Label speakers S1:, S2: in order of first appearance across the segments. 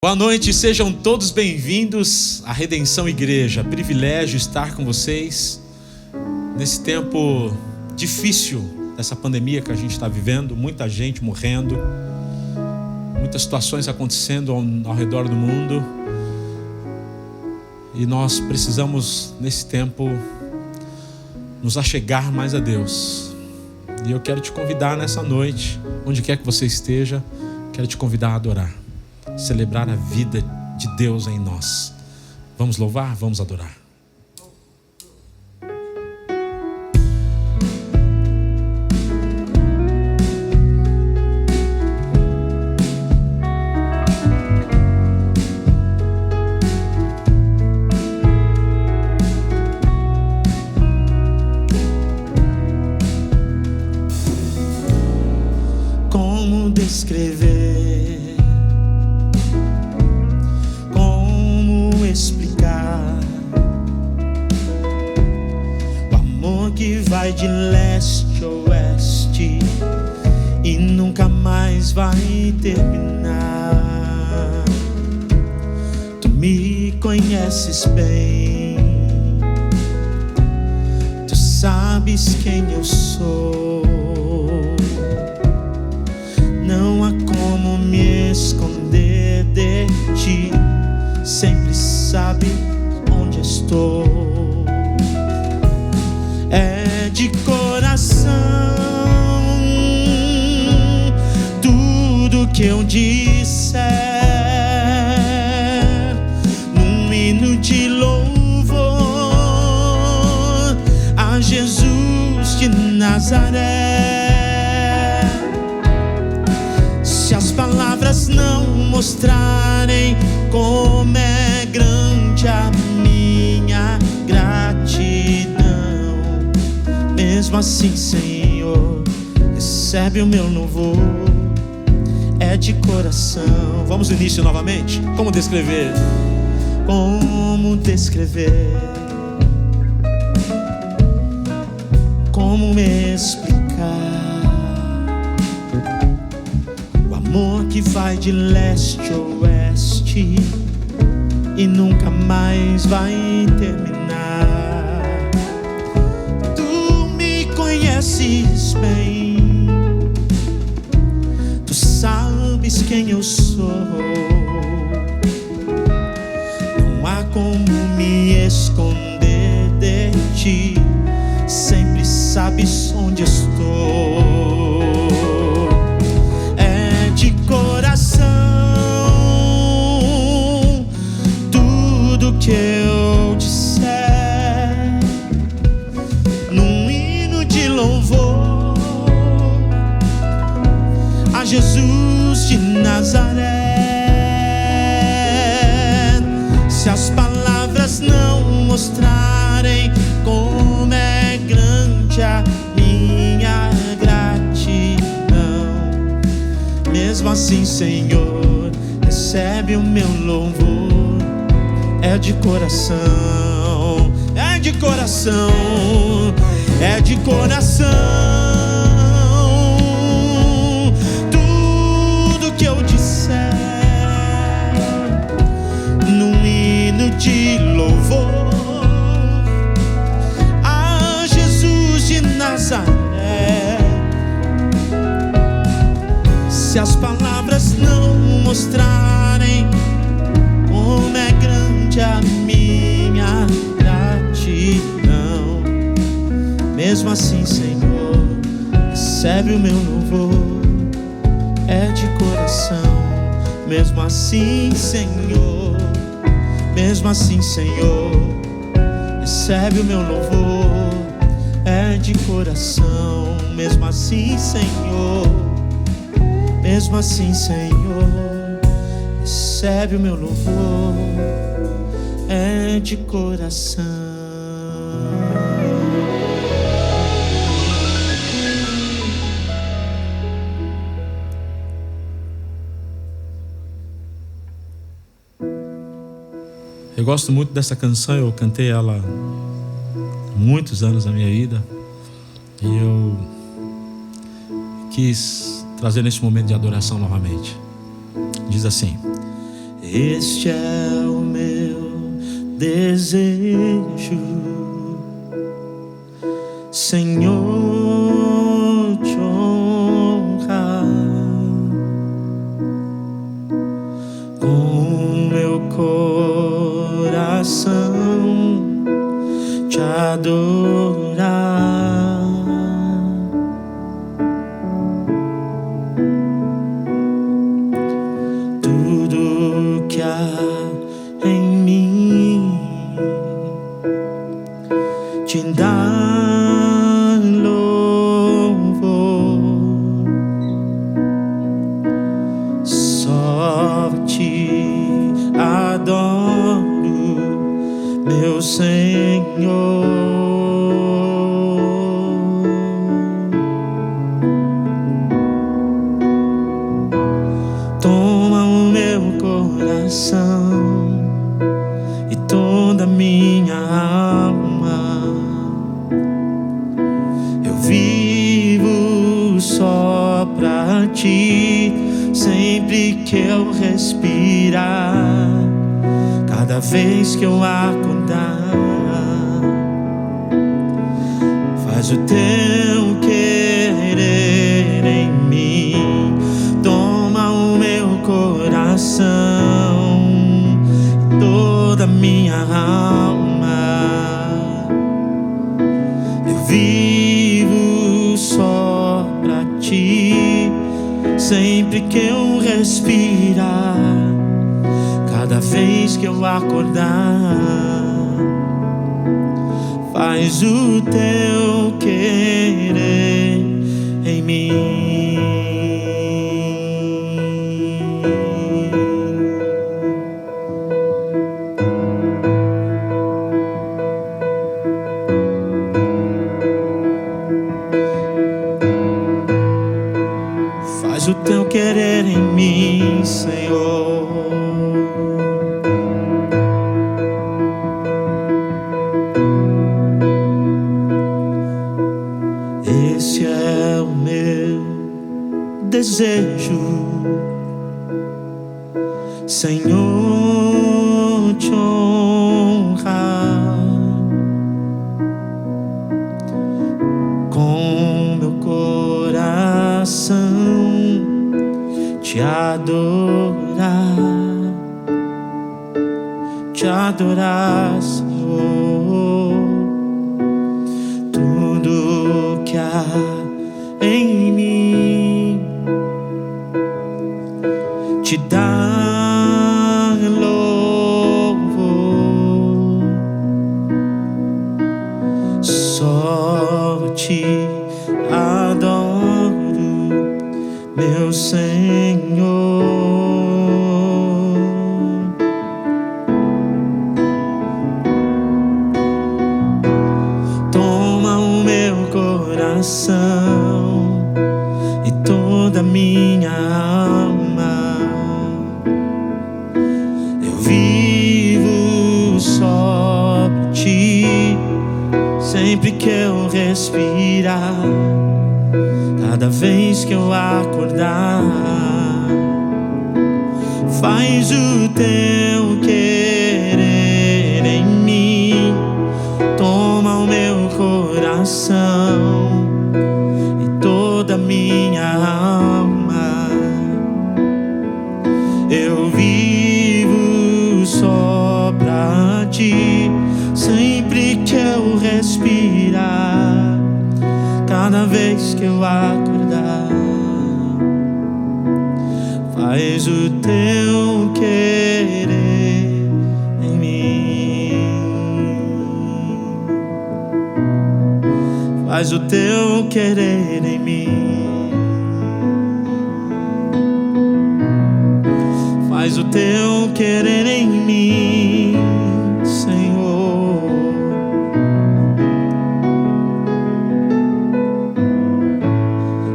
S1: Boa noite, sejam todos bem-vindos à Redenção Igreja. Privilégio estar com vocês nesse tempo difícil dessa pandemia que a gente está vivendo, muita gente morrendo, muitas situações acontecendo ao redor do mundo, e nós precisamos nesse tempo nos achegar mais a Deus. E eu quero te convidar nessa noite, onde quer que você esteja, quero te convidar a adorar, celebrar a vida de Deus em nós. Vamos louvar, vamos adorar.
S2: Como descrever? Explicar o amor que vai de leste a oeste e nunca mais vai terminar. Tu me conheces bem, tu sabes quem eu sou. Não há como me esconder de ti, sempre sabe onde estou. É de coração tudo que eu disser, num hino de louvor a Jesus de Nazaré. Se as palavras não mostrarem como é grande a minha gratidão, mesmo assim, Senhor, recebe o meu louvor. É de coração. Vamos no início novamente. Como descrever? Como descrever? Como me explicar o amor que vai de leste a oeste e nunca mais vai terminar? Tu me conheces bem, tu sabes quem eu sou. Não há como me esconder de ti, sempre sabes onde estou. É de coração que eu disser, num hino de louvor a Jesus de Nazaré. Se as palavras não mostrarem como é grande a minha gratidão, mesmo assim, Senhor, recebe o meu louvor. É de coração, é de coração, é de coração. Tudo que eu disser, num hino de louvor a Jesus de Nazaré. Se as palavras não mostrarem como é grande a minha gratidão, mesmo assim, Senhor, recebe o meu louvor. É de coração. Mesmo assim, Senhor, mesmo assim, Senhor, recebe o meu louvor. É de coração. Mesmo assim, Senhor, mesmo assim, Senhor, recebe o meu louvor. É de coração.
S1: Eu gosto muito dessa canção, eu cantei ela há muitos anos na minha vida, e eu quis trazer nesse momento de adoração novamente. Diz assim:
S2: Este é o meu desejo, Senhor, te honrar com meu coração, te adorar. Tudo que há em mim te dá louvor, só te adoro, meu Senhor. Toma o meu coração e toda a minha alma. Eu vivo só pra ti, sempre que eu respirar, cada vez que eu acordar. Faz o teu querer em mim, toma o meu coração, toda a minha alma. Eu vivo só pra ti, sempre que eu respirar, cada vez que eu acordar. Faz o teu querer em mim. Faz o teu querer em mim, Senhor. Esse é o meu desejo, Senhor, te honrar com meu coração, te adorar, Senhor. Tudo que há em mim te dá louvor, só te adoro, meu Senhor. Toma o meu coração e toda a minha alma. Eu vivo só pra ti, sempre que eu respirar, cada vez que eu acordar. Faz o teu querer em mim, toma o meu coração e toda a minha alma. Eu vivo só pra ti, sempre que eu respirar, cada vez que eu acordar. Faz o teu querer em mim. Faz o teu querer em mim. Faz o teu querer em mim, Senhor.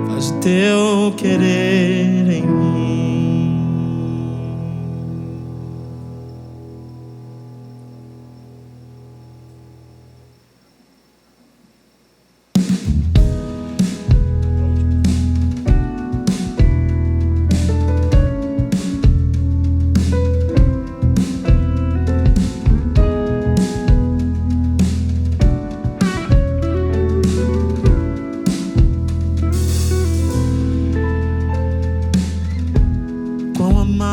S2: Faz o teu querer em mim.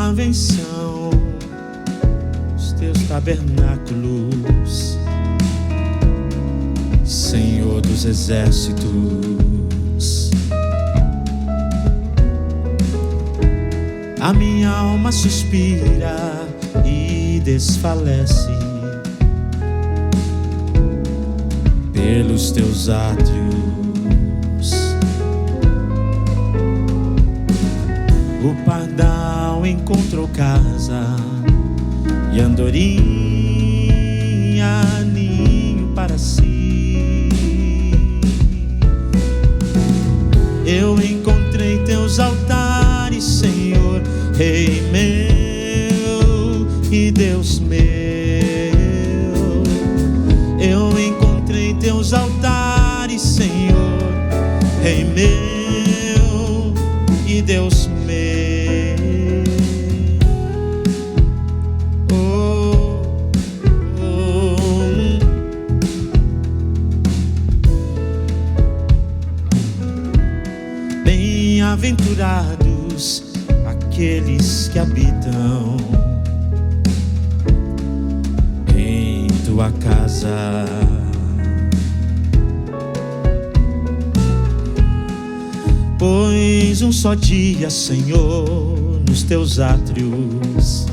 S2: amáveis são os teus tabernáculos, Senhor dos exércitos. A minha alma suspira e desfalece pelos teus átrios. O pardal encontrou casa e andorinha ninho para si. Eu encontrei teus altares, Senhor, Rei meu e Deus meu. Eu encontrei teus altares, Senhor, Rei meu e Deus meu. Bem-aventurados aqueles que habitam em tua casa. Pois um só dia, Senhor, nos teus átrios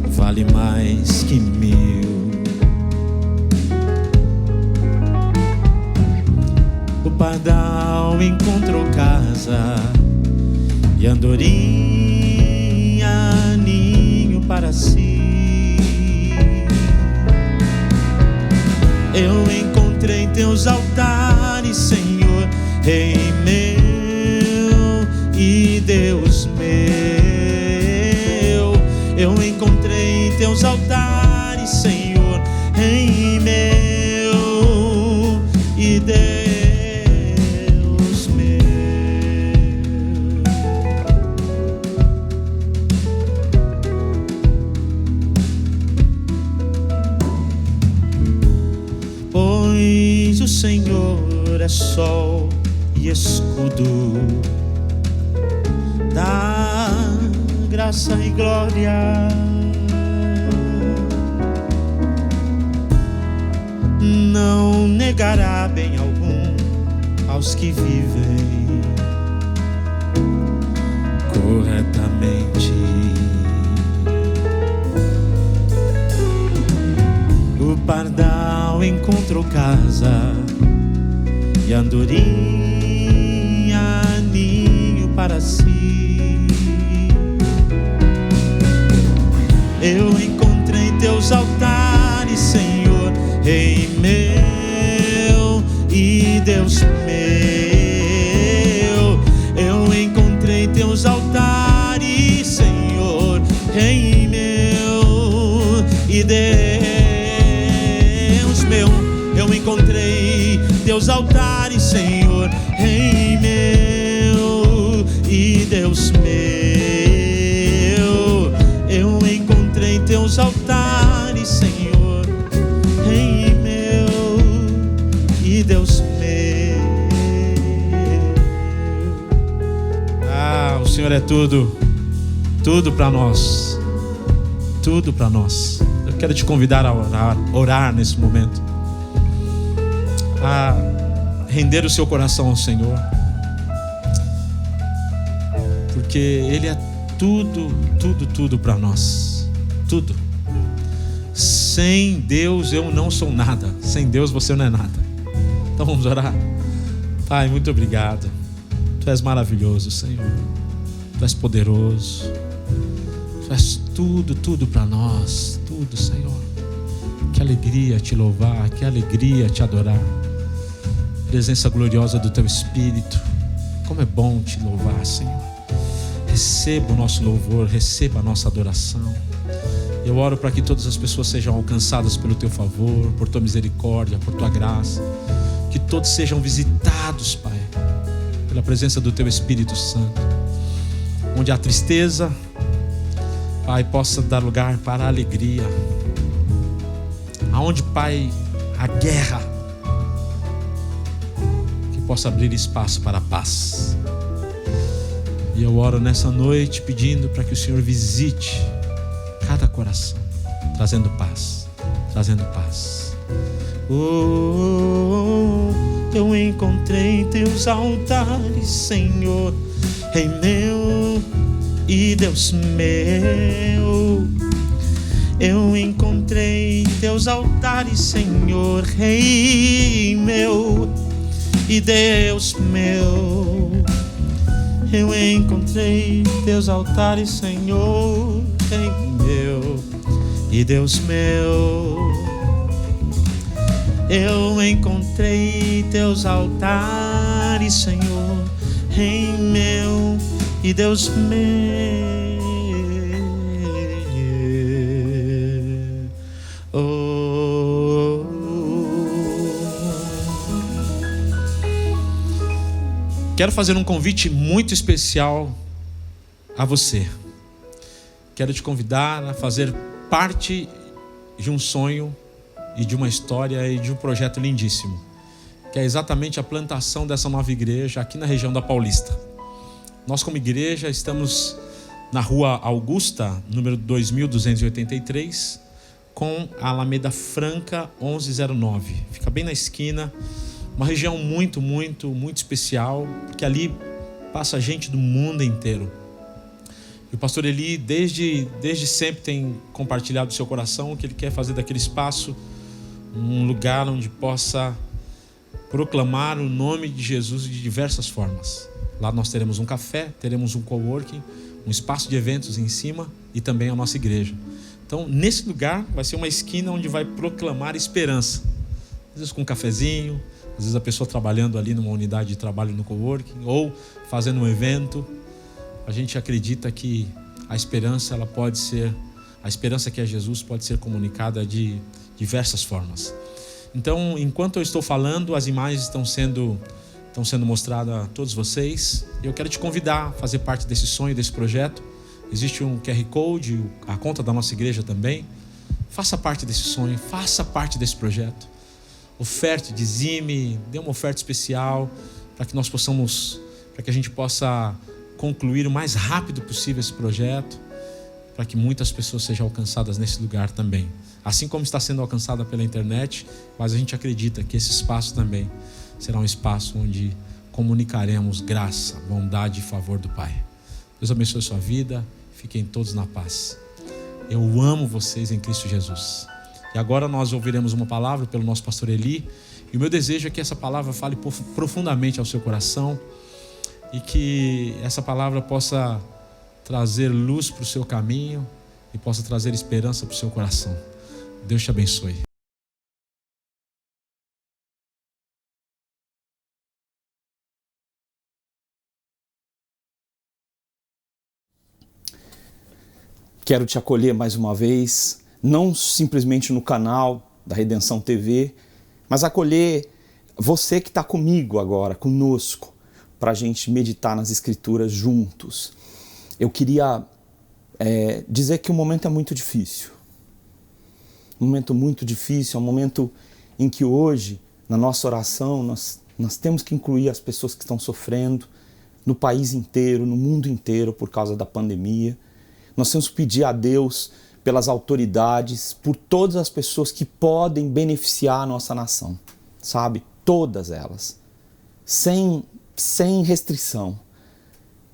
S2: vale mais que 1000. O pardal encontrou casa e andorinha ninho para si. Eu encontrei teus altares, Senhor, Rei meu e Deus meu. Eu encontrei teus altares, Senhor, Rei meu e Deus. Pois o Senhor é sol e escudo, dá graça e glória. Não negará bem algum aos que vivem corretamente. O pardal encontrou casa e andorinha ninho para si. Eu encontrei teus altares, Senhor, Rei meu e Deus meu. Eu encontrei teus altares, Senhor, Rei meu e Deus meu. Eu encontrei teus altares, Senhor, Rei meu e Deus meu. Eu encontrei teus altares, Senhor, Rei meu e Deus meu.
S1: Ah, o Senhor é tudo, tudo para nós, tudo para nós. Eu quero te convidar a orar nesse momento, a render o seu coração ao Senhor, porque Ele é tudo, tudo, tudo para nós, tudo. Sem Deus eu não sou nada, sem Deus você não é nada. Então vamos orar. Pai, muito obrigado. Tu és maravilhoso, Senhor. Tu és poderoso. Tu és tudo, tudo para nós, tudo, Senhor. Que alegria te louvar, que alegria te adorar. Presença gloriosa do Teu Espírito. Como é bom te louvar, Senhor. Receba o nosso louvor, receba a nossa adoração. Eu oro para que todas as pessoas sejam alcançadas pelo Teu favor, por Tua misericórdia, por Tua graça. Que todos sejam visitados, Pai, pela presença do Teu Espírito Santo. Onde há tristeza, Pai, possa dar lugar para a alegria. Aonde, Pai, há guerra, que possa abrir espaço para a paz. E eu oro nessa noite pedindo para que o Senhor visite cada coração, trazendo paz, trazendo paz.
S2: Eu encontrei teus altares, Senhor, Rei meu e Deus meu. Eu encontrei teus altares, Senhor, Rei meu e Deus meu. Eu encontrei teus altares, Senhor, Rei meu e Deus meu. Eu encontrei teus altares, Senhor, Rei meu e Deus meu.
S1: Quero fazer um convite muito especial a você. Quero te convidar a fazer parte de um sonho e de uma história e de um projeto lindíssimo, que é exatamente a plantação dessa nova igreja aqui na região da Paulista. Nós, como igreja, estamos na Rua Augusta, número 2283, com a Alameda Franca 1109. Fica bem na esquina. Uma região muito especial, porque ali passa gente do mundo inteiro. E o pastor Eli, desde sempre, tem compartilhado o seu coração que ele quer fazer daquele espaço um lugar onde possa proclamar o nome de Jesus de diversas formas. Lá nós teremos um café, teremos um coworking, um espaço de eventos em cima e também a nossa igreja. Então, nesse lugar vai ser uma esquina onde vai proclamar esperança. Às vezes com um cafezinho, às vezes a pessoa trabalhando ali numa unidade de trabalho no coworking ou fazendo um evento. A gente acredita que a esperança que é Jesus pode ser comunicada de diversas formas. Então, enquanto eu estou falando, as imagens estão sendo mostradas a todos vocês. Eu quero te convidar a fazer parte desse sonho, desse projeto. Existe um QR Code, a conta da nossa igreja também. Faça parte desse sonho, faça parte desse projeto. Oferte, dizime, dê uma oferta especial para que a gente possa concluir o mais rápido possível esse projeto, para que muitas pessoas sejam alcançadas nesse lugar também. Assim como está sendo alcançada pela internet, mas a gente acredita que esse espaço também será um espaço onde comunicaremos graça, bondade e favor do Pai. Deus abençoe a sua vida, fiquem todos na paz. Eu amo vocês em Cristo Jesus. E agora nós ouviremos uma palavra pelo nosso pastor Eli. E o meu desejo é que essa palavra fale profundamente ao seu coração e que essa palavra possa trazer luz para o seu caminho e possa trazer esperança para o seu coração. Deus te abençoe.
S3: Quero te acolher mais uma vez, não simplesmente no canal da Redenção TV, mas acolher você que está comigo agora, conosco, para a gente meditar nas Escrituras juntos. Eu queria dizer que o momento é muito difícil. Um momento muito difícil, é um momento em que hoje, na nossa oração, nós temos que incluir as pessoas que estão sofrendo no país inteiro, no mundo inteiro, por causa da pandemia. Nós temos que pedir a Deus pelas autoridades, por todas as pessoas que podem beneficiar a nossa nação, sabe? Todas elas, sem restrição.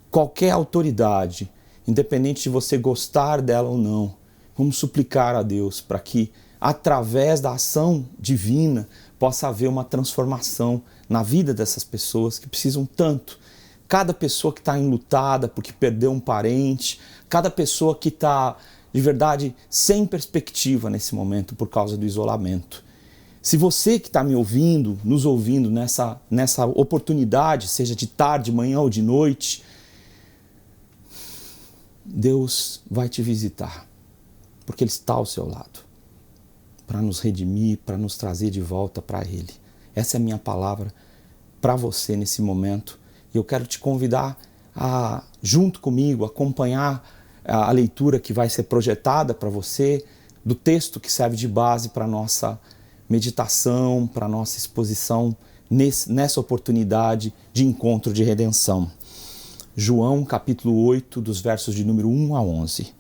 S3: Qualquer autoridade, independente de você gostar dela ou não, vamos suplicar a Deus para que, através da ação divina, possa haver uma transformação na vida dessas pessoas que precisam tanto. Cada pessoa que está enlutada porque perdeu um parente, cada pessoa que está, de verdade, sem perspectiva nesse momento por causa do isolamento. Se você que está me ouvindo, nos ouvindo nessa oportunidade, seja de tarde, de manhã ou de noite, Deus vai te visitar, porque Ele está ao seu lado, para nos redimir, para nos trazer de volta para Ele. Essa é a minha palavra para você nesse momento. E eu quero te convidar a, junto comigo, acompanhar a leitura que vai ser projetada para você, do texto que serve de base para a nossa meditação, para a nossa exposição nessa oportunidade de encontro de redenção. João capítulo 8, dos versos de número 1 a 11.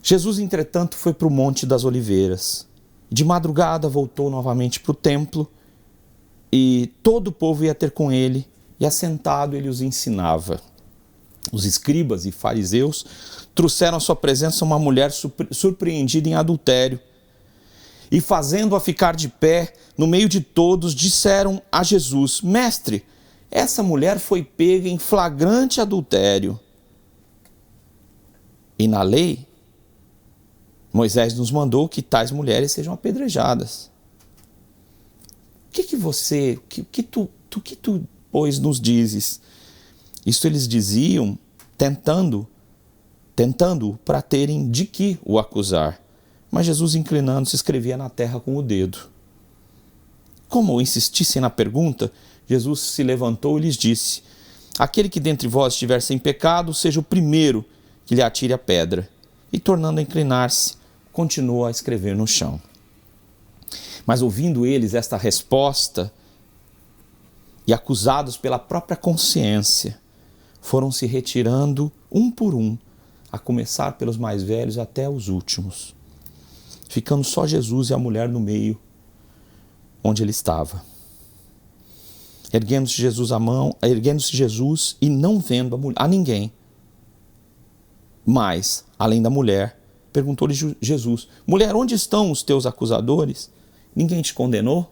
S3: Jesus, entretanto, foi para o Monte das Oliveiras. De madrugada voltou novamente para o templo e todo o povo ia ter com ele e assentado ele os ensinava. Os escribas e fariseus trouxeram à sua presença uma mulher surpreendida em adultério e, fazendo-a ficar de pé no meio de todos, disseram a Jesus: Mestre, essa mulher foi pega em flagrante adultério. E na lei, Moisés nos mandou que tais mulheres sejam apedrejadas. O que tu, pois, nos dizes? Isso eles diziam, tentando para terem de que o acusar. Mas Jesus, inclinando-se, escrevia na terra com o dedo. Como insistissem na pergunta, Jesus se levantou e lhes disse: Aquele que dentre vós estiver sem pecado, seja o primeiro que lhe atire a pedra. E, tornando a inclinar-se, continuou a escrever no chão. Mas, ouvindo eles esta resposta, e acusados pela própria consciência, foram se retirando um por um, a começar pelos mais velhos até os últimos, ficando só Jesus e a mulher no meio, onde ele estava. Erguendo-se Jesus e não vendo a ninguém, mas, além da mulher, perguntou-lhe Jesus: Mulher, onde estão os teus acusadores? Ninguém te condenou?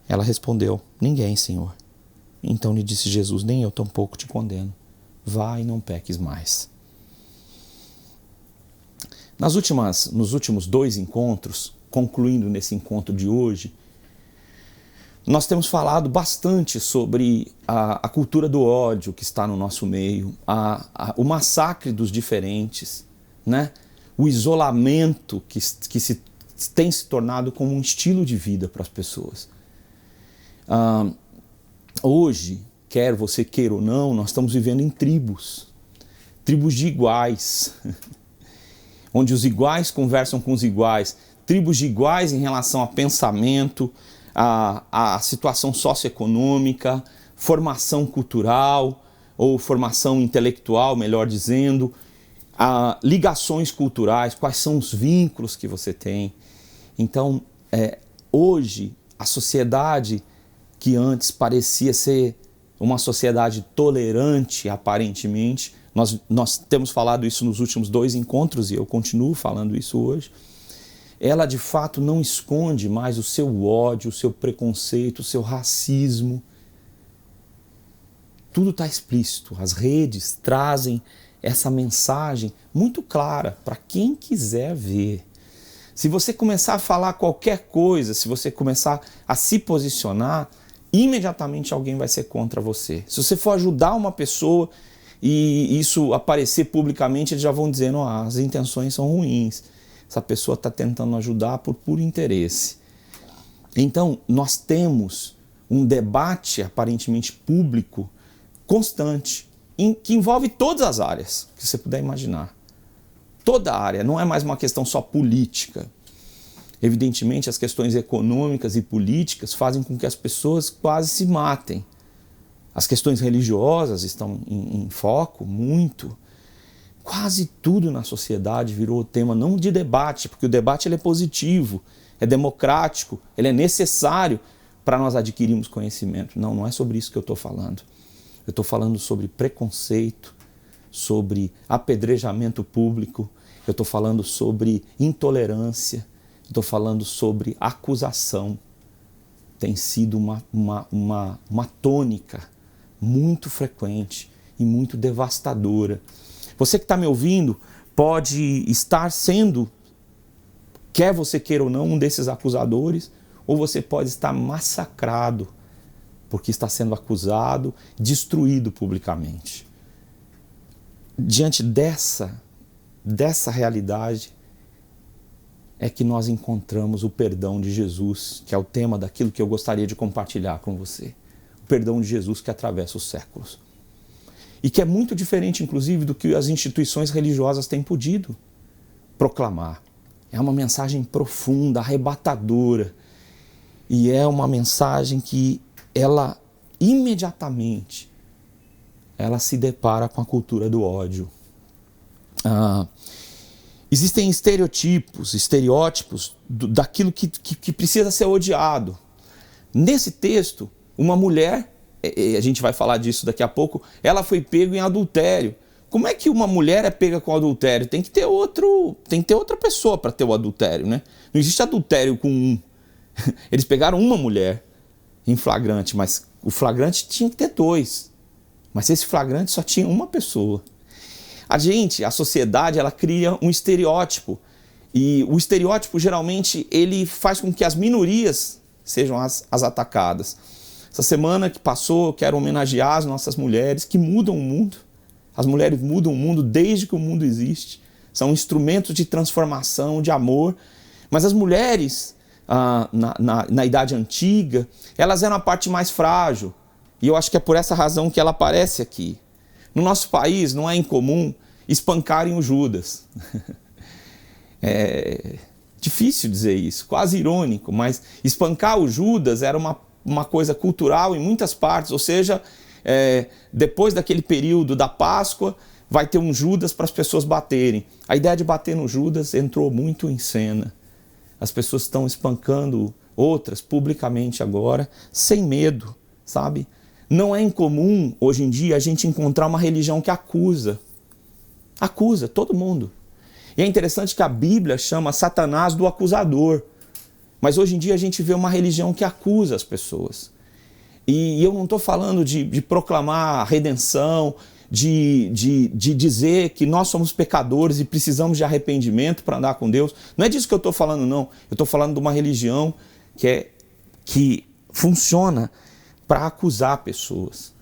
S3: Ela respondeu: Ninguém, Senhor. Então lhe disse Jesus: Nem eu tampouco te condeno. Vá e não peques mais. Nos últimos 2 encontros, concluindo nesse encontro de hoje, nós temos falado bastante sobre a cultura do ódio que está no nosso meio, o massacre dos diferentes, né? O isolamento que tem se tornado como um estilo de vida para as pessoas. Hoje, quer você queira ou não, nós estamos vivendo em tribos de iguais, onde os iguais conversam com os iguais, tribos de iguais em relação a pensamento, a situação socioeconômica, formação cultural ou formação intelectual, melhor dizendo, ligações culturais, quais são os vínculos que você tem. Então, hoje, a sociedade que antes parecia ser uma sociedade tolerante, aparentemente, nós temos falado isso nos últimos 2 encontros e eu continuo falando isso hoje, ela de fato não esconde mais o seu ódio, o seu preconceito, o seu racismo. Tudo está explícito. As redes trazem essa mensagem muito clara para quem quiser ver. Se você começar a falar qualquer coisa, se você começar a se posicionar, imediatamente alguém vai ser contra você. Se você for ajudar uma pessoa e isso aparecer publicamente, eles já vão dizendo: as intenções são ruins. Essa pessoa está tentando ajudar por puro interesse. Então, nós temos um debate aparentemente público constante, que envolve todas as áreas que você puder imaginar. Toda a área, não é mais uma questão só política. Evidentemente, as questões econômicas e políticas fazem com que as pessoas quase se matem. As questões religiosas estão em foco muito. Quase tudo na sociedade virou tema não de debate, porque o debate ele é positivo, é democrático, ele é necessário para nós adquirirmos conhecimento. Não é sobre isso que eu estou falando. Eu estou falando sobre preconceito, sobre apedrejamento público, eu estou falando sobre intolerância, estou falando sobre acusação. Tem sido uma tônica muito frequente e muito devastadora. Você que está me ouvindo pode estar sendo, quer você queira ou não, um desses acusadores, ou você pode estar massacrado porque está sendo acusado, destruído publicamente. Diante dessa realidade é que nós encontramos o perdão de Jesus, que é o tema daquilo que eu gostaria de compartilhar com você. O perdão de Jesus que atravessa os séculos. E que é muito diferente, inclusive, do que as instituições religiosas têm podido proclamar. É uma mensagem profunda, arrebatadora. E é uma mensagem que ela imediatamente ela se depara com a cultura do ódio. Existem estereótipos daquilo que precisa ser odiado. Nesse texto, uma mulher, a gente vai falar disso daqui a pouco, ela foi pega em adultério. Como é que uma mulher é pega com adultério? Tem que ter outra pessoa para ter o adultério, né? Não existe adultério com um. Eles pegaram uma mulher em flagrante, mas o flagrante tinha que ter 2. Mas esse flagrante só tinha uma pessoa. A sociedade, ela cria um estereótipo. E o estereótipo, geralmente, ele faz com que as minorias sejam as atacadas. Essa semana que passou, eu quero homenagear as nossas mulheres que mudam o mundo. As mulheres mudam o mundo desde que o mundo existe. São instrumentos de transformação, de amor. Mas as mulheres, na Idade Antiga, elas eram a parte mais frágil. E eu acho que é por essa razão que ela aparece aqui. No nosso país, não é incomum espancarem o Judas. É difícil dizer isso, quase irônico, mas espancar o Judas era uma coisa cultural em muitas partes, ou seja, depois daquele período da Páscoa, vai ter um Judas para as pessoas baterem. A ideia de bater no Judas entrou muito em cena. As pessoas estão espancando outras publicamente agora, sem medo, sabe? Não é incomum, hoje em dia, a gente encontrar uma religião que acusa. Acusa todo mundo. E é interessante que a Bíblia chama Satanás do acusador. Mas hoje em dia a gente vê uma religião que acusa as pessoas. E eu não estou falando de proclamar a redenção, de dizer que nós somos pecadores e precisamos de arrependimento para andar com Deus. Não é disso que eu estou falando, não. Eu estou falando de uma religião que funciona para acusar pessoas.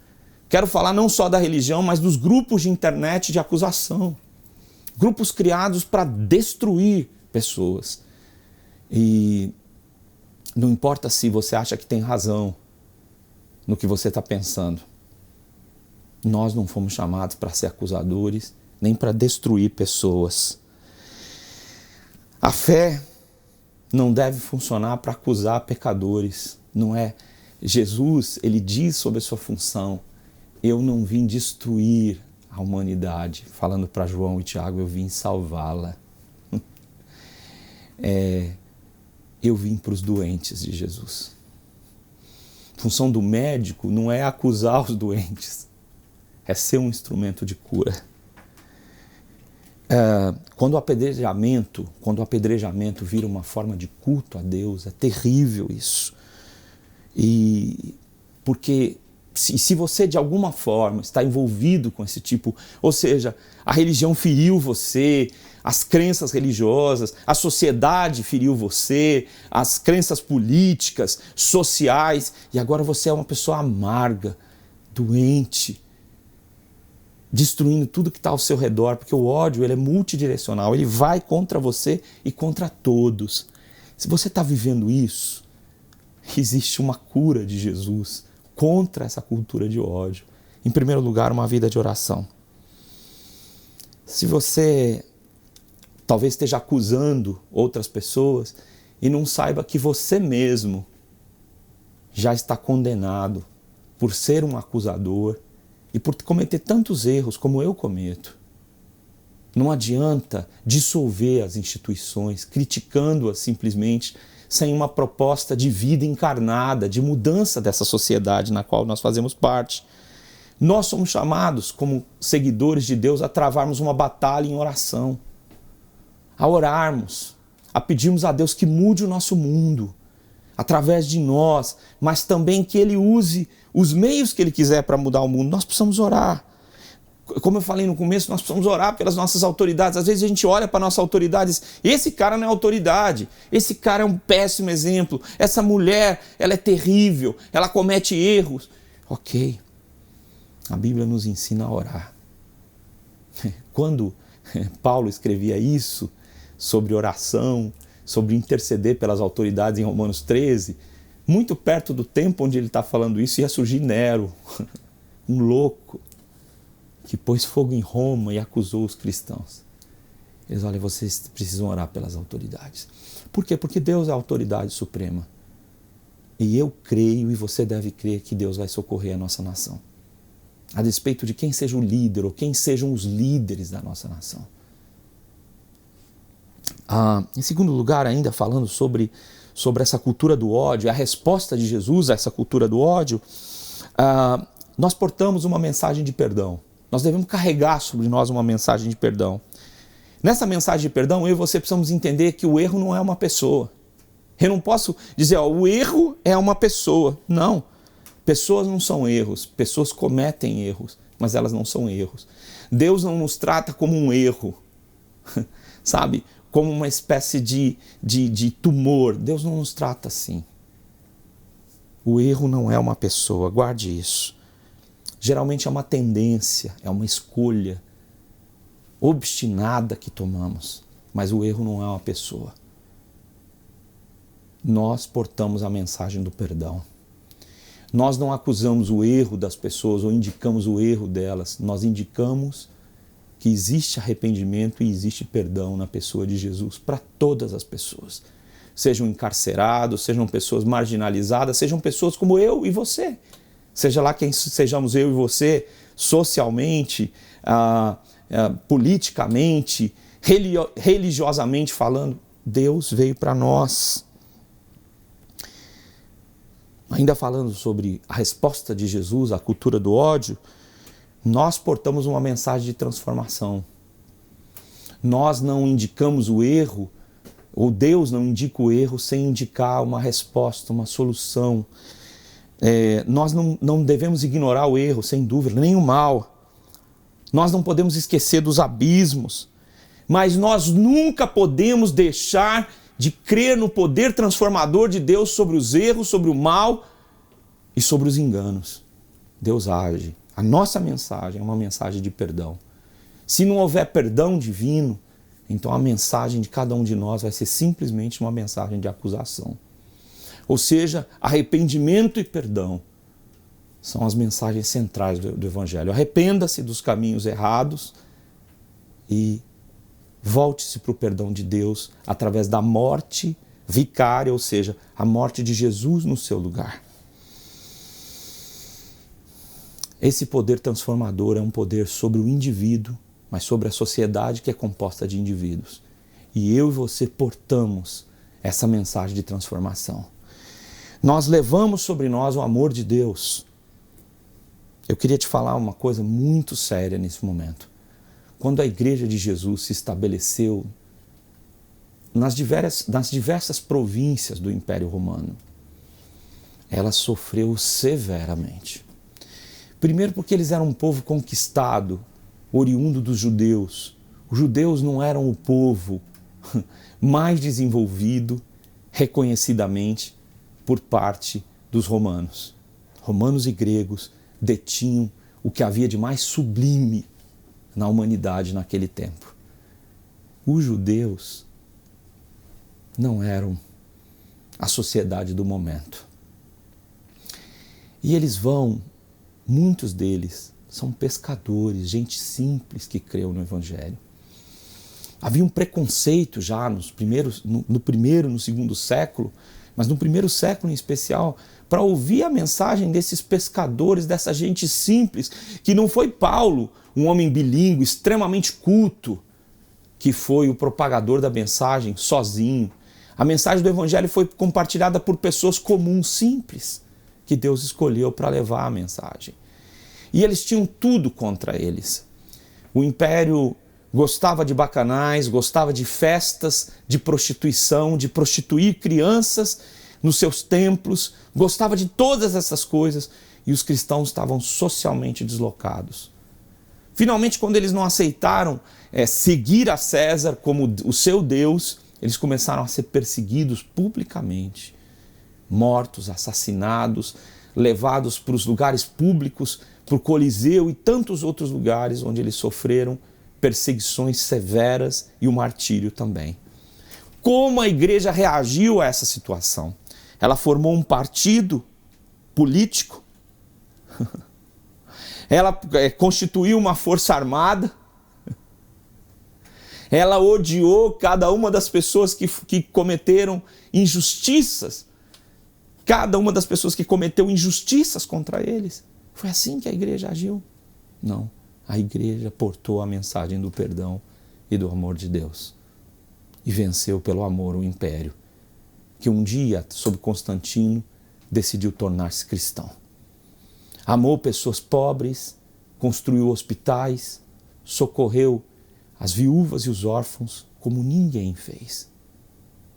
S3: Quero falar não só da religião, mas dos grupos de internet de acusação. Grupos criados para destruir pessoas. E não importa se você acha que tem razão no que você está pensando. Nós não fomos chamados para ser acusadores, nem para destruir pessoas. A fé não deve funcionar para acusar pecadores, não é? Jesus, ele diz sobre a sua função: eu não vim destruir a humanidade. Falando para João e Tiago, eu vim salvá-la. Eu vim para os doentes de Jesus. A função do médico não é acusar os doentes, é ser um instrumento de cura. Quando o apedrejamento vira uma forma de culto a Deus, é terrível isso. E porque se você de alguma forma está envolvido com esse tipo, ou seja, a religião feriu você, as crenças religiosas, a sociedade feriu você, as crenças políticas, sociais, e agora você é uma pessoa amarga, doente, destruindo tudo que está ao seu redor, porque o ódio ele é multidirecional, ele vai contra você e contra todos. Se você está vivendo isso, existe uma cura de Jesus contra essa cultura de ódio. Em primeiro lugar, uma vida de oração. Se você talvez esteja acusando outras pessoas e não saiba que você mesmo já está condenado por ser um acusador e por cometer tantos erros como eu cometo. Não adianta dissolver as instituições, criticando-as simplesmente, sem uma proposta de vida encarnada, de mudança dessa sociedade na qual nós fazemos parte. Nós somos chamados, como seguidores de Deus, a travarmos uma batalha em oração, a orarmos, a pedirmos a Deus que mude o nosso mundo, através de nós, mas também que Ele use os meios que Ele quiser para mudar o mundo. Nós precisamos orar. Como eu falei no começo, nós precisamos orar pelas nossas autoridades. Às vezes a gente olha para a nossa autoridade e diz: esse cara não é autoridade, esse cara é um péssimo exemplo, essa mulher, ela é terrível, ela comete erros. Ok, a Bíblia nos ensina a orar. Quando Paulo escrevia isso sobre oração, sobre interceder pelas autoridades em Romanos 13, muito perto do tempo onde ele está falando isso, ia surgir Nero, um louco, que pôs fogo em Roma e acusou os cristãos. Eles olham, vocês precisam orar pelas autoridades. Por quê? Porque Deus é a autoridade suprema. E eu creio, e você deve crer, que Deus vai socorrer a nossa nação. a despeito de quem seja o líder ou quem sejam os líderes da nossa nação. Em segundo lugar, ainda falando sobre essa cultura do ódio, a resposta de Jesus a essa cultura do ódio, nós portamos uma mensagem de perdão. Nós devemos carregar sobre nós uma mensagem de perdão. Nessa mensagem de perdão, eu e você precisamos entender que o erro não é uma pessoa. Eu não posso dizer, o erro é uma pessoa. Não. Pessoas não são erros. Pessoas cometem erros, mas elas não são erros. Deus não nos trata como um erro, sabe? Como uma espécie de tumor. Deus não nos trata assim. O erro não é uma pessoa, guarde isso. Geralmente é uma tendência, é uma escolha obstinada que tomamos, mas o erro não é uma pessoa. Nós portamos a mensagem do perdão. Nós não acusamos o erro das pessoas ou indicamos o erro delas, nós indicamos que existe arrependimento e existe perdão na pessoa de Jesus para todas as pessoas. Sejam encarcerados, sejam pessoas marginalizadas, sejam pessoas como eu e você. Seja lá quem sejamos eu e você, socialmente, politicamente, religiosamente falando, Deus veio para nós. Ainda falando sobre a resposta de Jesus à cultura do ódio, nós portamos uma mensagem de transformação. Nós não indicamos o erro, ou Deus não indica o erro sem indicar uma resposta, uma solução. Nós não devemos ignorar o erro, sem dúvida, nem o mal. Nós não podemos esquecer dos abismos, mas nós nunca podemos deixar de crer no poder transformador de Deus sobre os erros, sobre o mal e sobre os enganos. Deus age. A nossa mensagem é uma mensagem de perdão. Se não houver perdão divino, então a mensagem de cada um de nós vai ser simplesmente uma mensagem de acusação. Ou seja, arrependimento e perdão são as mensagens centrais do Evangelho. Arrependa-se dos caminhos errados e volte-se para o perdão de Deus através da morte vicária, ou seja, a morte de Jesus no seu lugar. Esse poder transformador é um poder sobre o indivíduo, mas sobre a sociedade que é composta de indivíduos. E eu e você portamos essa mensagem de transformação. Nós levamos sobre nós o amor de Deus. Eu queria te falar uma coisa muito séria nesse momento. Quando a Igreja de Jesus se estabeleceu nas diversas províncias do Império Romano, ela sofreu severamente. Primeiro porque eles eram um povo conquistado, oriundo dos judeus. Os judeus não eram o povo mais desenvolvido, reconhecidamente, por parte dos romanos. Romanos e gregos detinham o que havia de mais sublime na humanidade naquele tempo. Os judeus não eram a sociedade do momento. E eles muitos deles são pescadores, gente simples que creu no Evangelho. Havia um preconceito já no primeiro, no segundo século, mas no primeiro século em especial, para ouvir a mensagem desses pescadores, dessa gente simples, que não foi Paulo, um homem bilíngue, extremamente culto, que foi o propagador da mensagem sozinho. A mensagem do Evangelho foi compartilhada por pessoas comuns, simples, que Deus escolheu para levar a mensagem. E eles tinham tudo contra eles. O império gostava de bacanais, gostava de festas, de prostituição, de prostituir crianças nos seus templos, gostava de todas essas coisas, e os cristãos estavam socialmente deslocados. Finalmente, quando eles não aceitaram seguir a César como o seu Deus, eles começaram a ser perseguidos publicamente, mortos, assassinados, levados para os lugares públicos, para o Coliseu e tantos outros lugares onde eles sofreram perseguições severas e o martírio também. Como a igreja reagiu a essa situação? Ela formou um partido político, ela constituiu uma força armada, ela odiou cada uma das pessoas que cometeram injustiças, cada uma das pessoas que cometeu injustiças contra eles. Foi assim que a igreja agiu. Não, a igreja portou a mensagem do perdão e do amor de Deus. E venceu pelo amor o império, que um dia, sob Constantino, decidiu tornar-se cristão. Amou pessoas pobres, construiu hospitais, socorreu as viúvas e os órfãos como ninguém fez.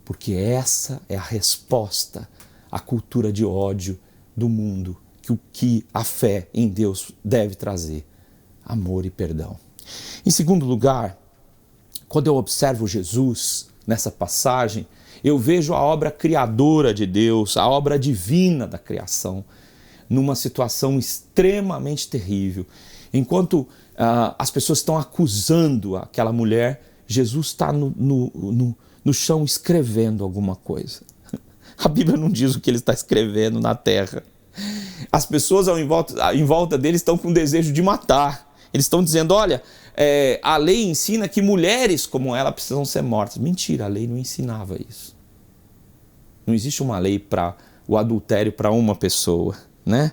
S3: Porque essa é a resposta à cultura de ódio do mundo, que a fé em Deus deve trazer: amor e perdão. Em segundo lugar, quando eu observo Jesus nessa passagem, eu vejo a obra criadora de Deus, a obra divina da criação, numa situação extremamente terrível. Enquanto as pessoas estão acusando aquela mulher, Jesus está no chão escrevendo alguma coisa. A Bíblia não diz o que ele está escrevendo na terra. As pessoas em volta dele estão com desejo de matar. Eles estão dizendo, olha, a lei ensina que mulheres como ela precisam ser mortas. Mentira, a lei não ensinava isso. Não existe uma lei para o adultério para uma pessoa, né?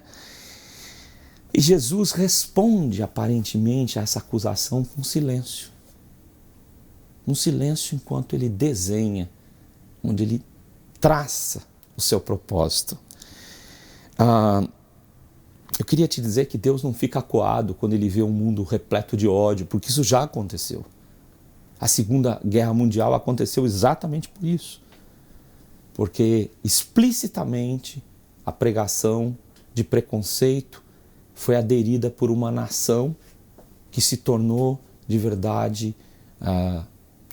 S3: E Jesus responde aparentemente a essa acusação com silêncio. Um silêncio enquanto ele desenha, onde ele traça o seu propósito. Eu queria te dizer que Deus não fica acuado quando ele vê um mundo repleto de ódio, porque isso já aconteceu. A Segunda Guerra Mundial aconteceu exatamente por isso. Porque explicitamente a pregação de preconceito foi aderida por uma nação que se tornou de verdade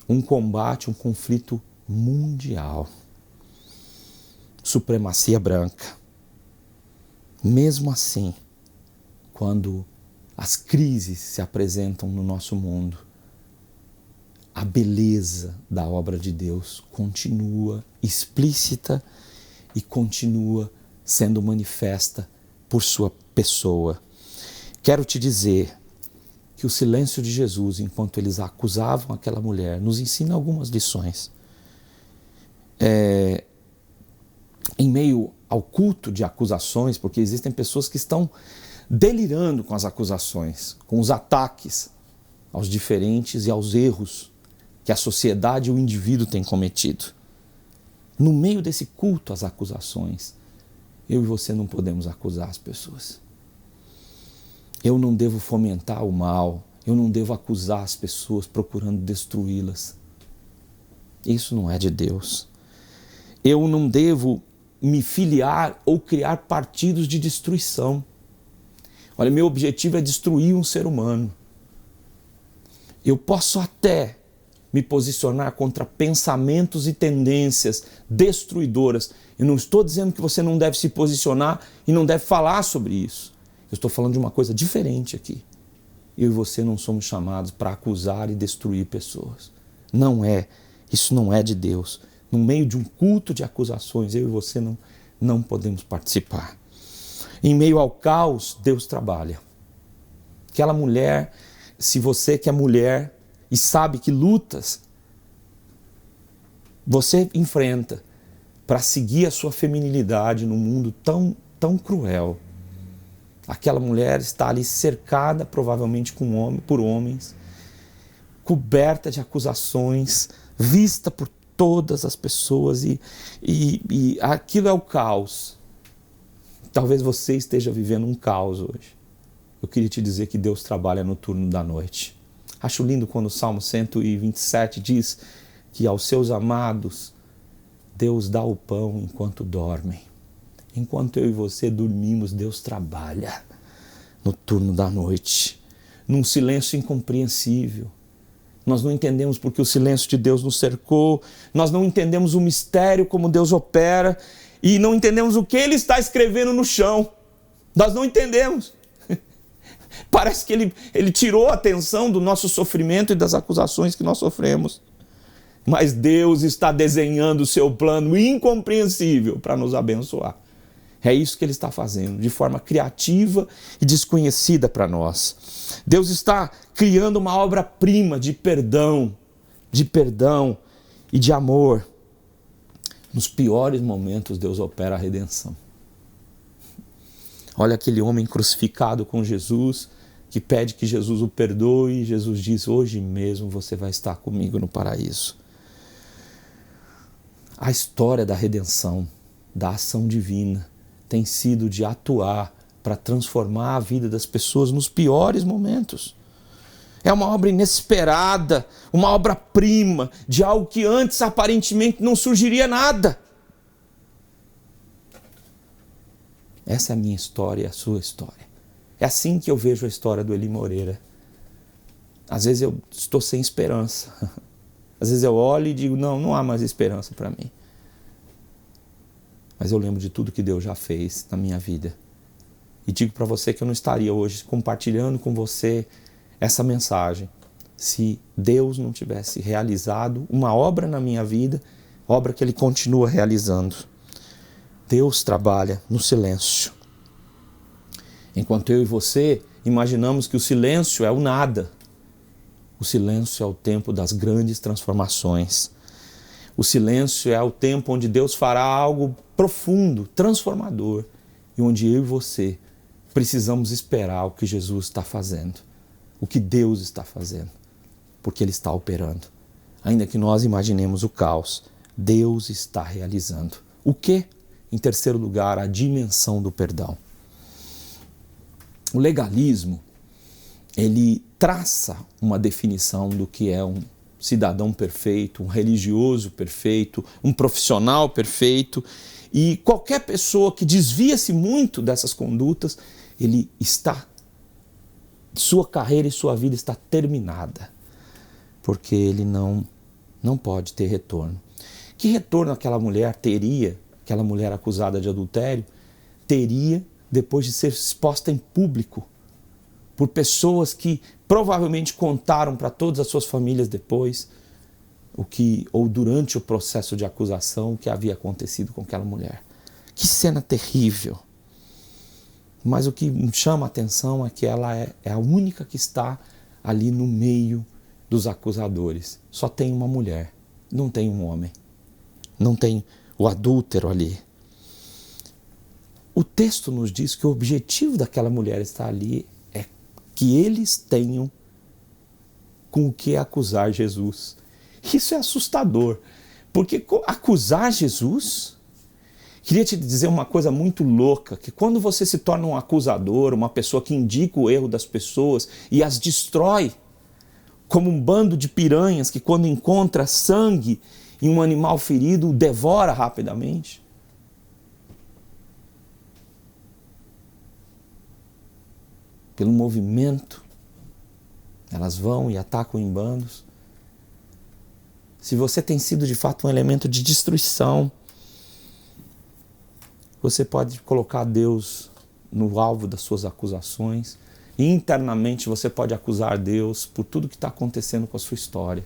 S3: um combate, um conflito mundial. Supremacia branca. Mesmo assim, quando as crises se apresentam no nosso mundo, a beleza da obra de Deus continua explícita e continua sendo manifesta por sua pessoa. Quero te dizer que o silêncio de Jesus, enquanto eles acusavam aquela mulher, nos ensina algumas lições. Em meio ao culto de acusações, porque existem pessoas que estão delirando com as acusações, com os ataques aos diferentes e aos erros que a sociedade e o indivíduo têm cometido. No meio desse culto às acusações, eu e você não podemos acusar as pessoas. Eu não devo fomentar o mal, eu não devo acusar as pessoas procurando destruí-las. Isso não é de Deus. Eu não devo me filiar ou criar partidos de destruição. Olha, meu objetivo é destruir um ser humano. Eu posso até me posicionar contra pensamentos e tendências destruidoras. Eu não estou dizendo que você não deve se posicionar e não deve falar sobre isso. Eu estou falando de uma coisa diferente aqui. Eu e você não somos chamados para acusar e destruir pessoas. Não é. Isso não é de Deus. No meio de um culto de acusações, eu e você não podemos participar. Em meio ao caos, Deus trabalha. Aquela mulher, se você que é mulher e sabe que lutas você enfrenta para seguir a sua feminilidade num mundo tão cruel. Aquela mulher está ali cercada, provavelmente por homens, coberta de acusações, vista por todas as pessoas e aquilo é o caos. Talvez você esteja vivendo um caos hoje. Eu queria te dizer que Deus trabalha no turno da noite. Acho lindo quando o Salmo 127 diz que aos seus amados Deus dá o pão enquanto dormem. Enquanto eu e você dormimos, Deus trabalha no turno da noite, num silêncio incompreensível. Nós não entendemos porque o silêncio de Deus nos cercou, nós não entendemos o mistério como Deus opera e não entendemos o que Ele está escrevendo no chão. Nós não entendemos. Parece que ele tirou a atenção do nosso sofrimento e das acusações que nós sofremos. Mas Deus está desenhando o seu plano incompreensível para nos abençoar. É isso que Ele está fazendo, de forma criativa e desconhecida para nós. Deus está criando uma obra-prima de perdão e de amor. Nos piores momentos, Deus opera a redenção. Olha aquele homem crucificado com Jesus, que pede que Jesus o perdoe, e Jesus diz: hoje mesmo você vai estar comigo no paraíso. A história da redenção, da ação divina, tem sido de atuar para transformar a vida das pessoas nos piores momentos. É uma obra inesperada, uma obra-prima de algo que antes aparentemente não surgiria nada. Essa é a minha história e a sua história. É assim que eu vejo a história do Eli Moreira. Às vezes eu estou sem esperança. Às vezes eu olho e digo: não há mais esperança para mim. Mas eu lembro de tudo que Deus já fez na minha vida. E digo para você que eu não estaria hoje compartilhando com você essa mensagem se Deus não tivesse realizado uma obra na minha vida, obra que Ele continua realizando. Deus trabalha no silêncio. Enquanto eu e você imaginamos que o silêncio é o nada, o silêncio é o tempo das grandes transformações. O silêncio é o tempo onde Deus fará algo profundo, transformador, e onde eu e você precisamos esperar o que Jesus está fazendo, o que Deus está fazendo, porque Ele está operando. Ainda que nós imaginemos o caos, Deus está realizando. O quê? Em terceiro lugar, a dimensão do perdão. O legalismo, ele traça uma definição do que é um cidadão perfeito, um religioso perfeito, um profissional perfeito, e qualquer pessoa que desvia-se muito dessas condutas, sua carreira e sua vida está terminada, porque ele não pode ter retorno. Que retorno aquela mulher teria, aquela mulher acusada de adultério, teria depois de ser exposta em público por pessoas que provavelmente contaram para todas as suas famílias depois ou durante o processo de acusação o que havia acontecido com aquela mulher. Que cena terrível! Mas o que me chama a atenção é que ela é a única que está ali no meio dos acusadores. Só tem uma mulher, não tem um homem, não tem o adúltero ali. O texto nos diz que o objetivo daquela mulher estar ali é que eles tenham com o que acusar Jesus. Isso é assustador, porque acusar Jesus... Queria te dizer uma coisa muito louca, que quando você se torna um acusador, uma pessoa que indica o erro das pessoas e as destrói, como um bando de piranhas que quando encontra sangue em um animal ferido, o devora rapidamente. Pelo movimento, elas vão e atacam em bandos. Se você tem sido de fato um elemento de destruição, você pode colocar Deus no alvo das suas acusações e internamente você pode acusar Deus por tudo que está acontecendo com a sua história.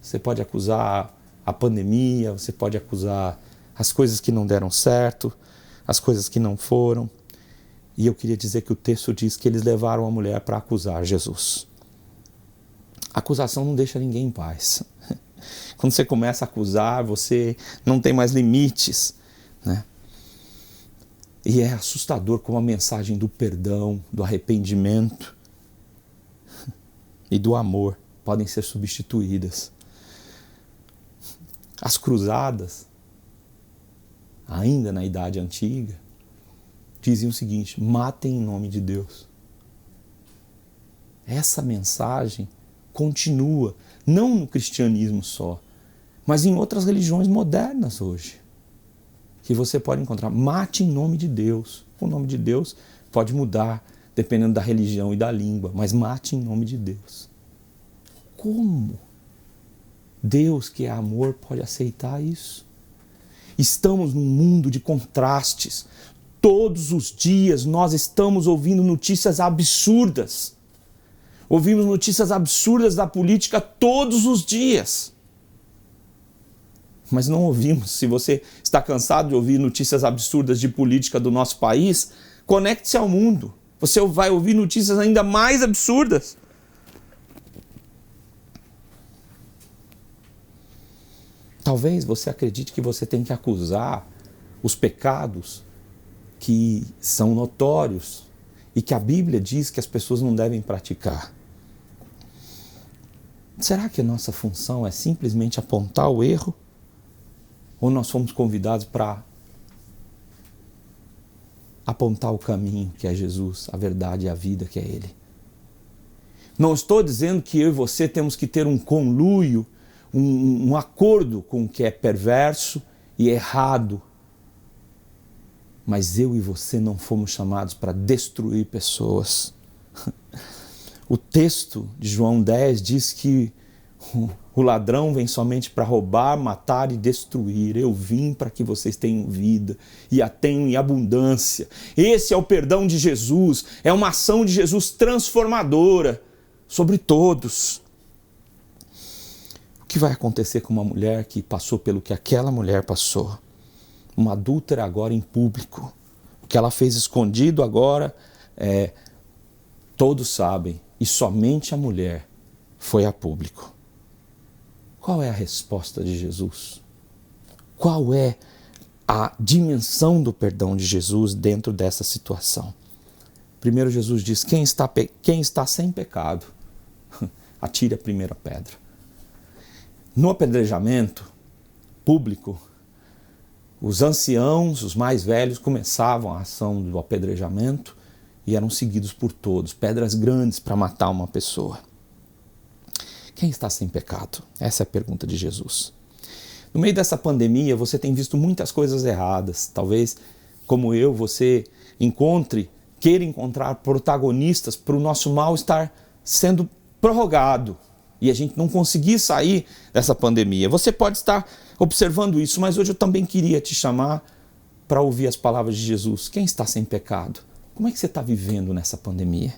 S3: Você pode acusar a pandemia, você pode acusar as coisas que não deram certo, as coisas que não foram. E eu queria dizer que o texto diz que eles levaram a mulher para acusar Jesus. A acusação não deixa ninguém em paz. Quando você começa a acusar, você não tem mais limites, né? E é assustador como a mensagem do perdão, do arrependimento e do amor podem ser substituídas. As cruzadas, ainda na Idade Antiga, diziam o seguinte: matem em nome de Deus. Essa mensagem continua, não no cristianismo só, mas em outras religiões modernas hoje, que você pode encontrar. Mate em nome de Deus. O nome de Deus pode mudar dependendo da religião e da língua, mas mate em nome de Deus. Como Deus, que é amor, pode aceitar isso? Estamos num mundo de contrastes. Todos os dias nós estamos ouvindo notícias absurdas. Ouvimos notícias absurdas da política todos os dias. Mas não ouvimos. Se você está cansado de ouvir notícias absurdas de política do nosso país, conecte-se ao mundo. Você vai ouvir notícias ainda mais absurdas. Talvez você acredite que você tem que acusar os pecados que são notórios e que a Bíblia diz que as pessoas não devem praticar. Será que a nossa função é simplesmente apontar o erro? Ou nós fomos convidados para apontar o caminho, que é Jesus, a verdade e a vida, que é Ele? Não estou dizendo que eu e você temos que ter um conluio, um acordo com o que é perverso e errado. Mas eu e você não fomos chamados para destruir pessoas. O texto de João 10 diz que o ladrão vem somente para roubar, matar e destruir. Eu vim para que vocês tenham vida e a tenham em abundância. Esse é o perdão de Jesus, é uma ação de Jesus transformadora sobre todos. O que vai acontecer com uma mulher que passou pelo que aquela mulher passou? Uma adúltera agora em público. O que ela fez escondido agora, todos sabem. E somente a mulher foi a público. Qual é a resposta de Jesus? Qual é a dimensão do perdão de Jesus dentro dessa situação? Primeiro Jesus diz, quem está sem pecado, atire a primeira pedra. No apedrejamento público, os anciãos, os mais velhos, começavam a ação do apedrejamento e eram seguidos por todos, pedras grandes para matar uma pessoa. Quem está sem pecado? Essa é a pergunta de Jesus. No meio dessa pandemia, você tem visto muitas coisas erradas. Talvez, como eu, você queira encontrar protagonistas para o nosso mal estar sendo prorrogado e a gente não conseguir sair dessa pandemia. Você pode estar observando isso, mas hoje eu também queria te chamar para ouvir as palavras de Jesus. Quem está sem pecado? Como é que você está vivendo nessa pandemia?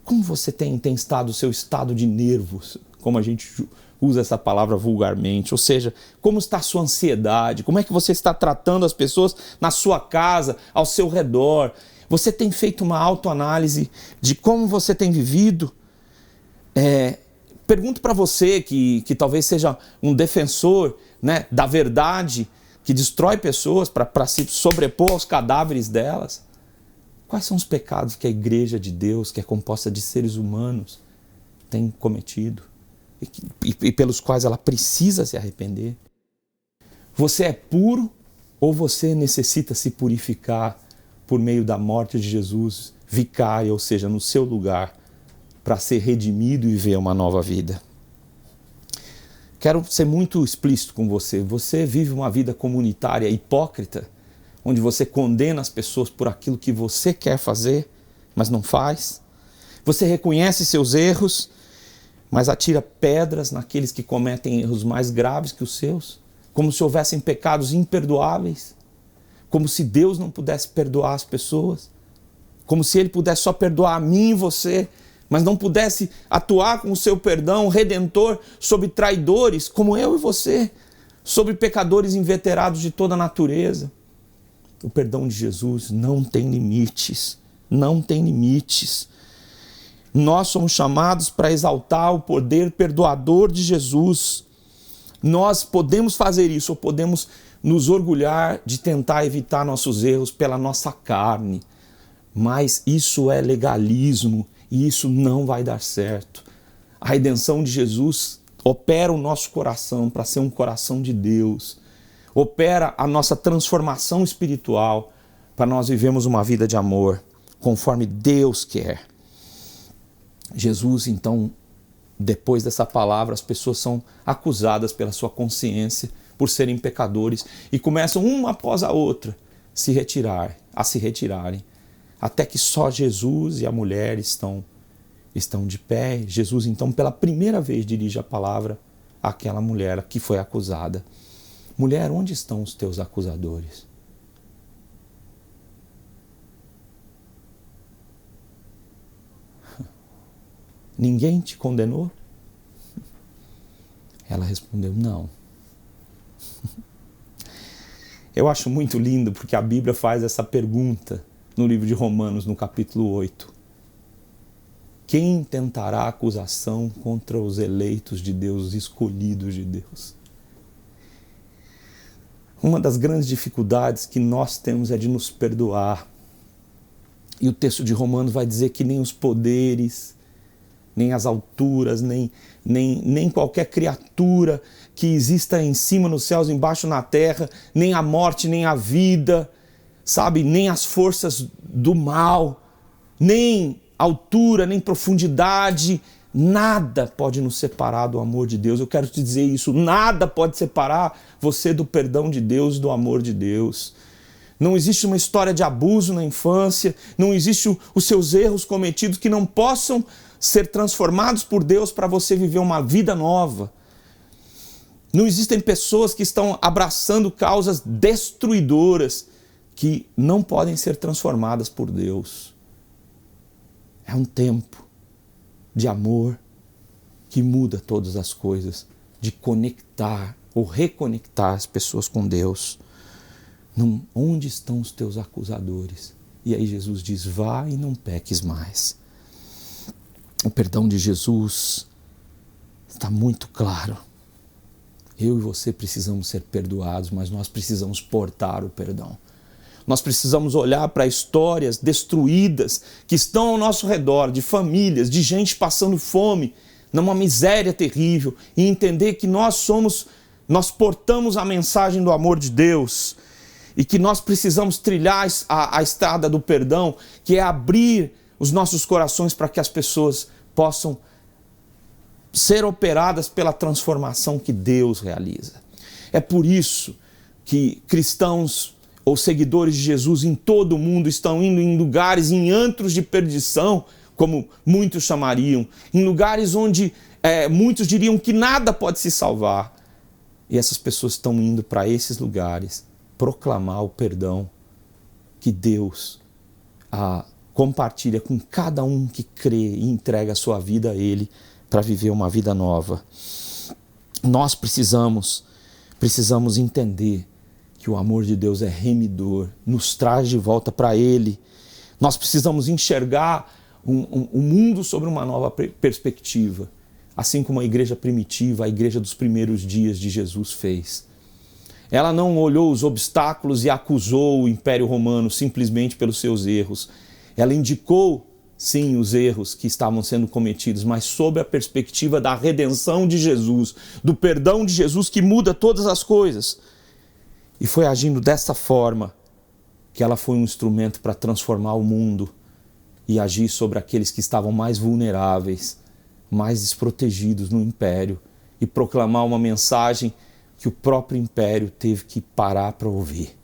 S3: Como você tem estado o seu estado de nervos, como a gente usa essa palavra vulgarmente, ou seja, como está a sua ansiedade, como é que você está tratando as pessoas na sua casa, ao seu redor? Você tem feito uma autoanálise de como você tem vivido? Pergunto para você que talvez seja um defensor, né, da verdade, que destrói pessoas para se sobrepor aos cadáveres delas. Quais são os pecados que a igreja de Deus, que é composta de seres humanos, tem cometido e pelos quais ela precisa se arrepender? Você é puro ou você necessita se purificar por meio da morte de Jesus, vicária, ou seja, no seu lugar, para ser redimido e viver uma nova vida? Quero ser muito explícito com você. Você vive uma vida comunitária hipócrita, onde você condena as pessoas por aquilo que você quer fazer, mas não faz. Você reconhece seus erros, mas atira pedras naqueles que cometem erros mais graves que os seus, como se houvessem pecados imperdoáveis, como se Deus não pudesse perdoar as pessoas, como se Ele pudesse só perdoar a mim e você, mas não pudesse atuar com o seu perdão redentor sobre traidores como eu e você, sobre pecadores inveterados de toda a natureza. O perdão de Jesus não tem limites, não tem limites. Nós somos chamados para exaltar o poder perdoador de Jesus. Nós podemos fazer isso, ou podemos nos orgulhar de tentar evitar nossos erros pela nossa carne. Mas isso é legalismo e isso não vai dar certo. A redenção de Jesus opera o nosso coração para ser um coração de Deus. Opera a nossa transformação espiritual para nós vivermos uma vida de amor, conforme Deus quer. Jesus, então, depois dessa palavra, as pessoas são acusadas pela sua consciência por serem pecadores e começam uma após a outra a se retirarem, até que só Jesus e a mulher estão de pé. Jesus, então, pela primeira vez dirige a palavra àquela mulher que foi acusada. Mulher, onde estão os teus acusadores? Ninguém te condenou? Ela respondeu, não. Eu acho muito lindo porque a Bíblia faz essa pergunta no livro de Romanos, no capítulo 8. Quem tentará acusação contra os eleitos de Deus, os escolhidos de Deus? Uma das grandes dificuldades que nós temos é de nos perdoar. E o texto de Romanos vai dizer que nem os poderes, nem as alturas, nem qualquer criatura que exista em cima nos céus, embaixo na terra, nem a morte, nem a vida, sabe, nem as forças do mal, nem altura, nem profundidade, nada pode nos separar do amor de Deus. Eu quero te dizer isso, nada pode separar você do perdão de Deus, do amor de Deus. Não existe uma história de abuso na infância, não existe os seus erros cometidos que não possam ser transformados por Deus para você viver uma vida nova. Não existem pessoas que estão abraçando causas destruidoras que não podem ser transformadas por Deus. É um tempo de amor que muda todas as coisas, de conectar ou reconectar as pessoas com Deus. Onde estão os teus acusadores? E aí Jesus diz, vá e não peques mais. O perdão de Jesus está muito claro. Eu e você precisamos ser perdoados, mas nós precisamos portar o perdão. Nós precisamos olhar para histórias destruídas que estão ao nosso redor, de famílias, de gente passando fome, numa miséria terrível, e entender que nós portamos a mensagem do amor de Deus e que nós precisamos trilhar a estrada do perdão, que é abrir os nossos corações para que as pessoas possam ser operadas pela transformação que Deus realiza. É por isso que cristãos ou seguidores de Jesus em todo o mundo estão indo em lugares, em antros de perdição, como muitos chamariam, em lugares onde muitos diriam que nada pode se salvar. E essas pessoas estão indo para esses lugares proclamar o perdão que Deus compartilha com cada um que crê e entrega a sua vida a Ele para viver uma vida nova. Nós precisamos entender que o amor de Deus é remidor, nos traz de volta para Ele. Nós precisamos enxergar um mundo sobre uma nova perspectiva, assim como a igreja primitiva, a igreja dos primeiros dias de Jesus fez. Ela não olhou os obstáculos e acusou o Império Romano simplesmente pelos seus erros. Ela indicou, sim, os erros que estavam sendo cometidos, mas sob a perspectiva da redenção de Jesus, do perdão de Jesus que muda todas as coisas. E foi agindo dessa forma que ela foi um instrumento para transformar o mundo e agir sobre aqueles que estavam mais vulneráveis, mais desprotegidos no Império, e proclamar uma mensagem que o próprio Império teve que parar para ouvir.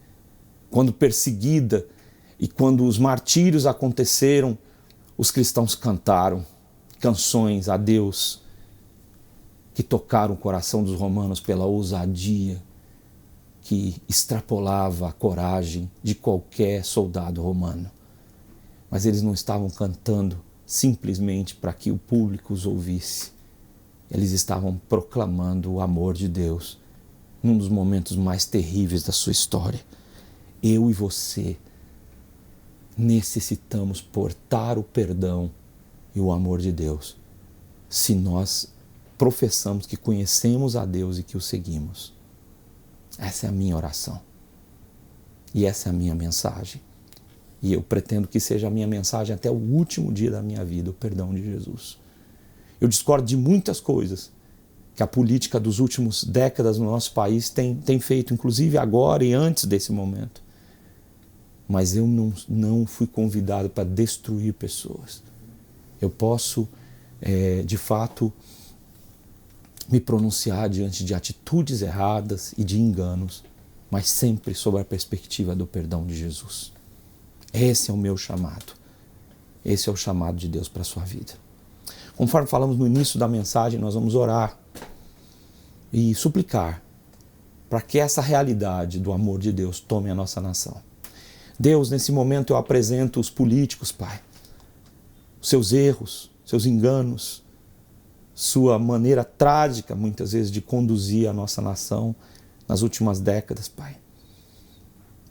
S3: Quando perseguida e quando os martírios aconteceram, os cristãos cantaram canções a Deus que tocaram o coração dos romanos pela ousadia que extrapolava a coragem de qualquer soldado romano. Mas eles não estavam cantando simplesmente para que o público os ouvisse. Eles estavam proclamando o amor de Deus num dos momentos mais terríveis da sua história. Eu e você necessitamos portar o perdão e o amor de Deus se nós professamos que conhecemos a Deus e que o seguimos. Essa é a minha oração. E essa é a minha mensagem. E eu pretendo que seja a minha mensagem até o último dia da minha vida, o perdão de Jesus. Eu discordo de muitas coisas que a política dos últimos décadas no nosso país tem feito, inclusive agora e antes desse momento. Mas eu não fui convidado para destruir pessoas. Eu posso, de fato, me pronunciar diante de atitudes erradas e de enganos, mas sempre sob a perspectiva do perdão de Jesus. Esse é o meu chamado. Esse é o chamado de Deus para a sua vida. Conforme falamos no início da mensagem, nós vamos orar e suplicar para que essa realidade do amor de Deus tome a nossa nação. Deus, nesse momento eu apresento os políticos, Pai, os seus erros, seus enganos, sua maneira trágica, muitas vezes, de conduzir a nossa nação nas últimas décadas, Pai.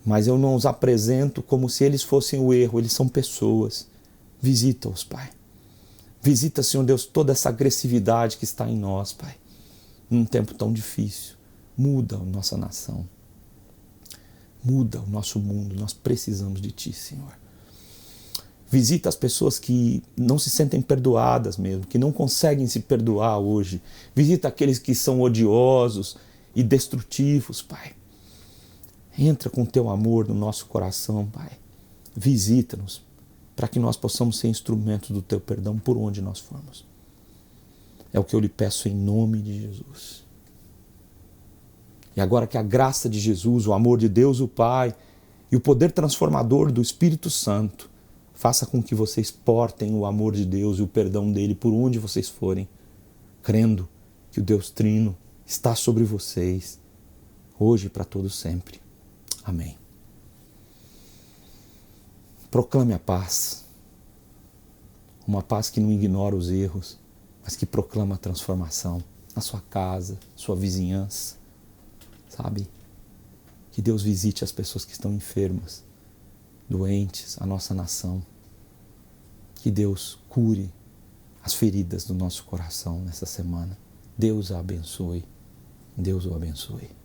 S3: Mas eu não os apresento como se eles fossem o erro, eles são pessoas. Visita-os, Pai. Visita, Senhor Deus, toda essa agressividade que está em nós, Pai. Num tempo tão difícil. Muda a nossa nação. Muda o nosso mundo. Nós precisamos de Ti, Senhor. Visita as pessoas que não se sentem perdoadas mesmo, que não conseguem se perdoar hoje. Visita aqueles que são odiosos e destrutivos, Pai. Entra com o teu amor no nosso coração, Pai. Visita-nos, para que nós possamos ser instrumentos do teu perdão por onde nós formos. É o que eu lhe peço em nome de Jesus. E agora que a graça de Jesus, o amor de Deus, o Pai, e o poder transformador do Espírito Santo faça com que vocês portem o amor de Deus e o perdão dele por onde vocês forem, crendo que o Deus Trino está sobre vocês, hoje e para todo sempre. Amém. Proclame a paz, uma paz que não ignora os erros, mas que proclama a transformação na sua casa, sua vizinhança, sabe? Que Deus visite as pessoas que estão enfermas, doentes, a nossa nação. Que Deus cure as feridas do nosso coração nessa semana. Deus a abençoe. Deus o abençoe.